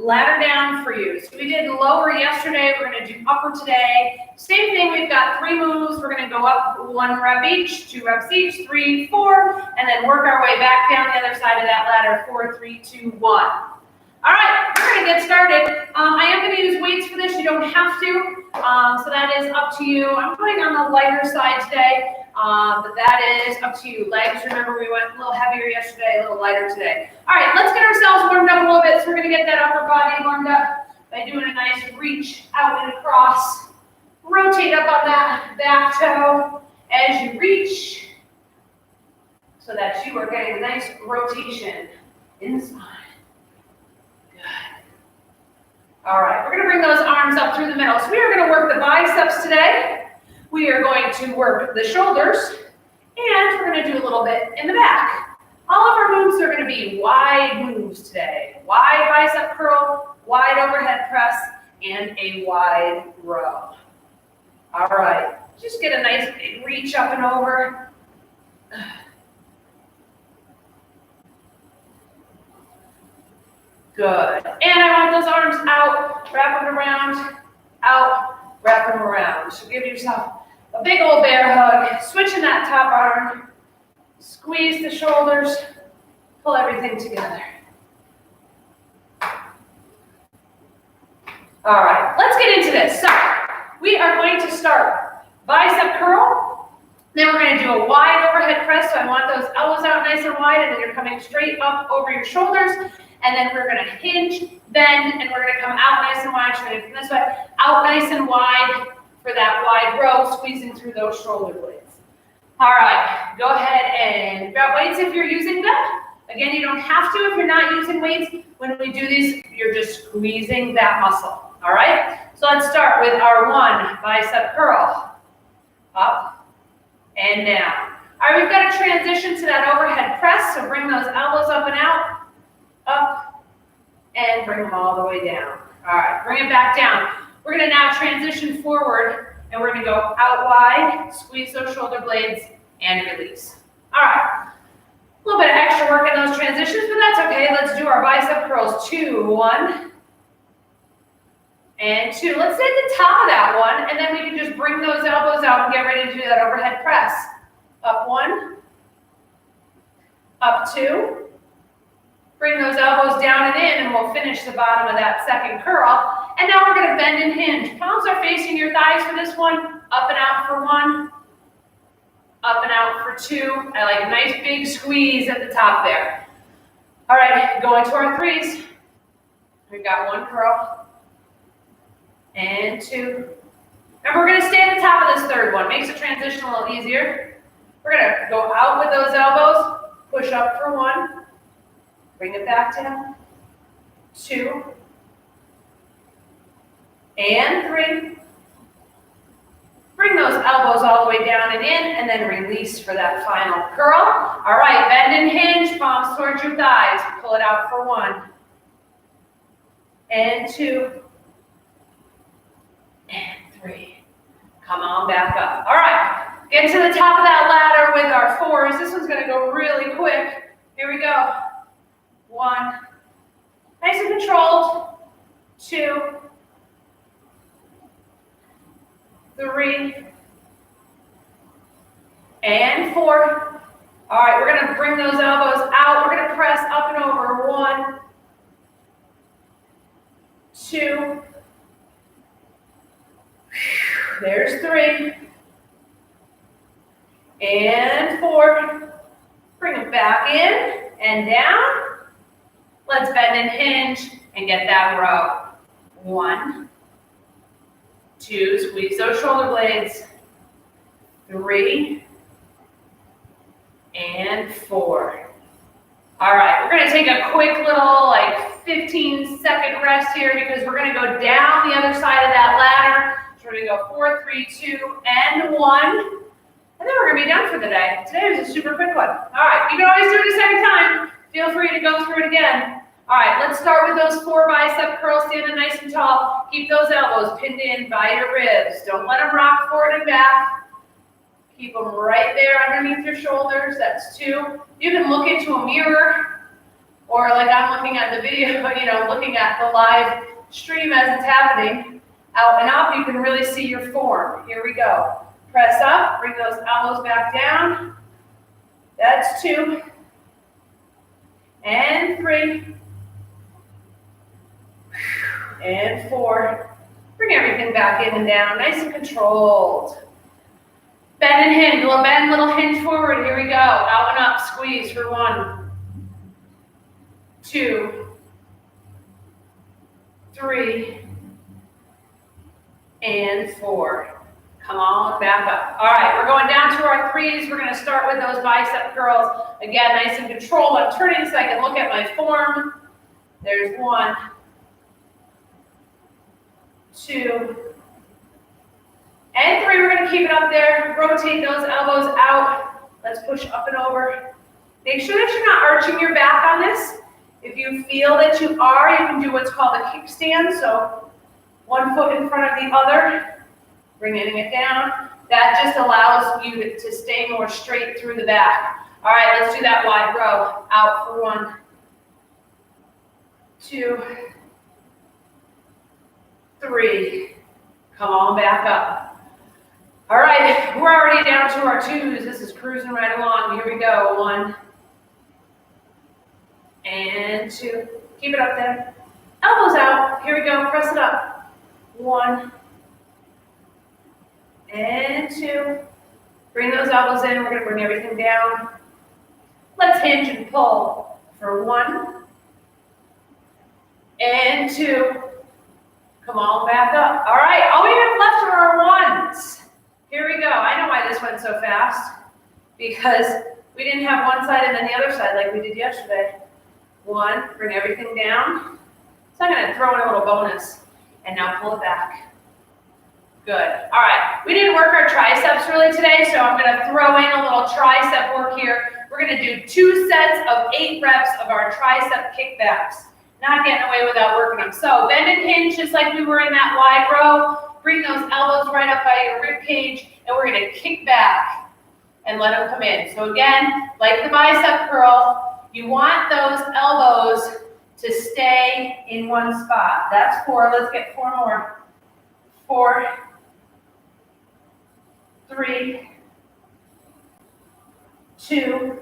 ladder down for you. So we did lower yesterday, we're gonna do upper today. Same thing, we've got 3 moves. We're gonna go up 1 rep each, 2 reps each, 3, 4, and then work our way back down the other side of that ladder, 4, 3, 2, 1. All right, we're gonna get started. I am gonna use weights for this, you don't have to. So that is up to you. I'm putting on the lighter side today, but that is up to you. Legs, remember we went a little heavier yesterday, a little lighter today. All right, let's get ourselves warmed up a little bit. So we're gonna get that upper body warmed up by doing a nice reach out and across. Rotate up on that back toe as you reach so that you are getting a nice rotation inside. All right, we're going to bring those arms up through the middle. So we are going to work the biceps today. We are going to work the shoulders, and we're going to do a little bit in the back. All of our moves are going to be wide moves today. Wide bicep curl, wide overhead press, and a wide row. All right, just get a nice big reach up and over. Good. And I want those arms out, wrap them around, out, wrap them around. So give yourself a big old bear hug, switching that top arm, squeeze the shoulders, pull everything together. All right, let's get into this. So we are going to start bicep curl. Then we're going to do a wide overhead press. So I want those elbows out nice and wide, and then you're coming straight up over your shoulders. And then we're going to hinge, bend, and we're going to come out nice and wide, straight from this way, out nice and wide for that wide row, squeezing through those shoulder blades. All right, go ahead and grab weights if you're using them. Again, you don't have to if you're not using weights. When we do these, you're just squeezing that muscle. All right, so let's start with our 1 bicep curl. Up and down. All right, we've got to transition to that overhead press, so bring those elbows up and out. Up, and bring them all the way down. All right, bring it back down. We're going to now transition forward, and we're going to go out wide, squeeze those shoulder blades, and release. All right, a little bit of extra work in those transitions, but that's okay. Let's do our bicep curls. 2, 1, and 2. Let's stay at the top of that one, and then we can just bring those elbows out and get ready to do that overhead press. Up 1, up 2. Bring those elbows down and in, and we'll finish the bottom of that second curl. And now we're going to bend and hinge. Palms are facing your thighs for this one. Up and out for 1. Up and out for 2. I like a nice big squeeze at the top there. All right, going to our 3s. We've got 1 curl. And 2. And we're going to stay at the top of this third one. Makes the transition a little easier. We're going to go out with those elbows. Push up for 1. Bring it back down, 2, and 3. Bring those elbows all the way down and in, and then release for that final curl. All right, bend and hinge, palms towards your thighs. Pull it out for 1, and 2, and 3. Come on back up. All right, get to the top of that ladder with our 4s. This one's going to go really quick. Here we go. 1, nice and controlled. 2, 3, and 4. All right, we're going to bring those elbows out. We're going to press up and over. 1, 2. There's 3. And 4. Bring it back in and down. Let's bend and hinge and get that row. 1, 2, squeeze those shoulder blades. 3, and 4. All right, we're going to take a quick little 15-second rest here because we're going to go down the other side of that ladder. So we're going to go 4, 3, 2, and 1. And then we're going to be done for the day. Today was a super quick one. All right, you can always do it a second time. Feel free to go through it again. All right, let's start with those 4 bicep curls, standing nice and tall. Keep those elbows pinned in by your ribs. Don't let them rock forward and back. Keep them right there underneath your shoulders. That's 2. You can look into a mirror Or like I'm looking at the video, looking at the live stream as it's happening, out and up, you can really see your form. Here we go. Press up, bring those elbows back down. That's 2. And 3. And 4. Bring everything back in and down, nice and controlled. Bend and hinge, little hinge forward. Here we go. Out and up, squeeze for 1, 2, 3, and 4. Come on, back up. All right, we're going down to our 3s. We're going to start with those bicep curls. Again, nice and controlled. I'm turning so I can look at my form. There's 1, 2, and 3. We're going to keep it up there. Rotate those elbows out. Let's push up and over. Make sure that you're not arching your back on this. If you feel that you are, you can do what's called a kickstand. So 1 foot in front of the other. Bringing it down. That just allows you to stay more straight through the back. All right, let's do that wide row. Out for 1, 2, 3. Come on back up. All right, we're already down to our 2s. This is cruising right along. Here we go. 1 and 2. Keep it up there. Elbows out. Here we go. Press it up. 1 and 2. Bring those elbows in. We're going to bring everything down. Let's hinge and pull for 1 and 2. Come on back up. All right, all we have left are our 1s. Here we go. I know why this went so fast. Because we didn't have one side and then the other side like we did yesterday. 1, bring everything down. So I'm going to throw in a little bonus. And now pull it back. Good. All right. We didn't work our triceps really today, so I'm going to throw in a little tricep work here. We're going to do 2 sets of 8 reps of our tricep kickbacks. Not getting away without working them. So bend and hinge just like we were in that wide row. Bring those elbows right up by your rib cage, and we're going to kick back and let them come in. So again, like the bicep curl, you want those elbows to stay in one spot. That's 4. Let's get 4 more. 4, 3, 2,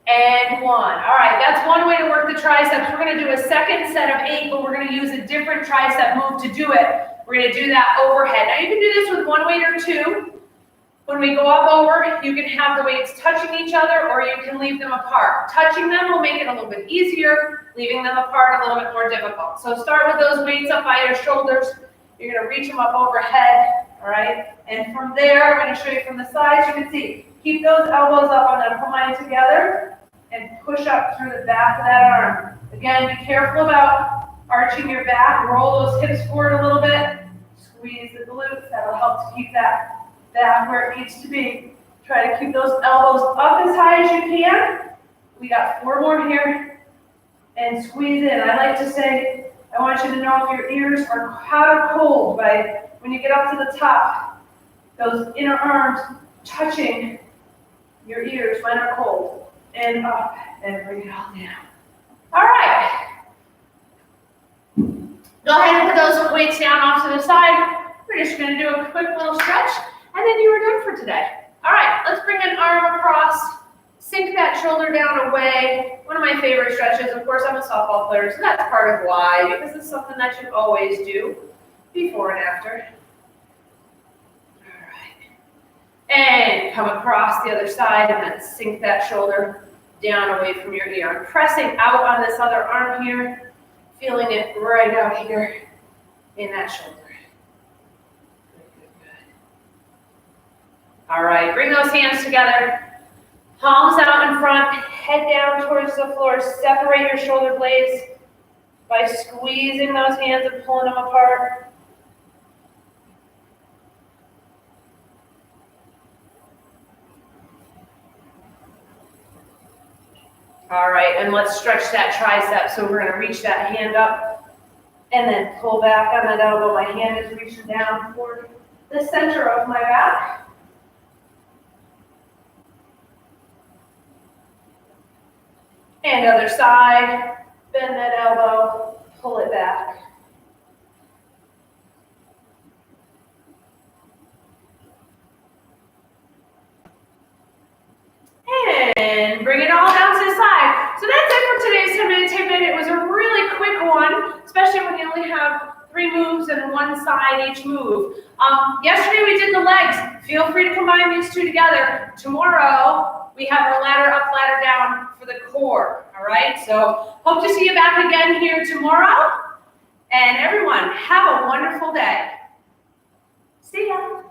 and 1. All right, that's one way to work the triceps. We're going to do a second set of 8, but we're going to use a different tricep move to do it. We're going to do that overhead. Now you can do this with 1 weight or 2. When we go up over, you can have the weights touching each other, or you can leave them apart. Touching them will make it a little bit easier. Leaving them apart a little bit more difficult. So start with those weights up by your shoulders. You're going to reach them up overhead, all right? And from there, I'm going to show you from the sides. You can see, keep those elbows up on that line together and push up through the back of that arm. Again, be careful about arching your back. Roll those hips forward a little bit. Squeeze the glutes. That'll help to keep that back where it needs to be. Try to keep those elbows up as high as you can. We got 4 more here. And squeeze in. I like to say, I want you to know if your ears are hot or cold by when you get up to the top. Those inner arms touching your ears. Mine are cold. And up. And bring it all down. All right. Go ahead and put those weights down off to the side. We're just going to do a quick little stretch. And then you are done for today. All right, let's bring an arm across, sink that shoulder down away. One of my favorite stretches, of course, I'm a softball player, so that's part of why, because it's something that you always do before and after. All right. And come across the other side and then sink that shoulder down away from your ear. I'm pressing out on this other arm here, feeling it right out here in that shoulder. All right, bring those hands together, palms out in front, head down towards the floor, separate your shoulder blades by squeezing those hands and pulling them apart. All right, and let's stretch that tricep. So we're going to reach that hand up and then pull back on that elbow. My hand is reaching down toward the center of my back. And other side, bend that elbow, pull it back. And bring it all down to the side. So that's it for today's 10-minute tidbit. It was a really quick one, especially when you only have 3 moves and one side each move. Yesterday we did the legs. Feel free to combine these 2 together. Tomorrow we have our ladder up, ladder down for the core. All right, so hope to see you back again here tomorrow. And everyone, have a wonderful day. See ya.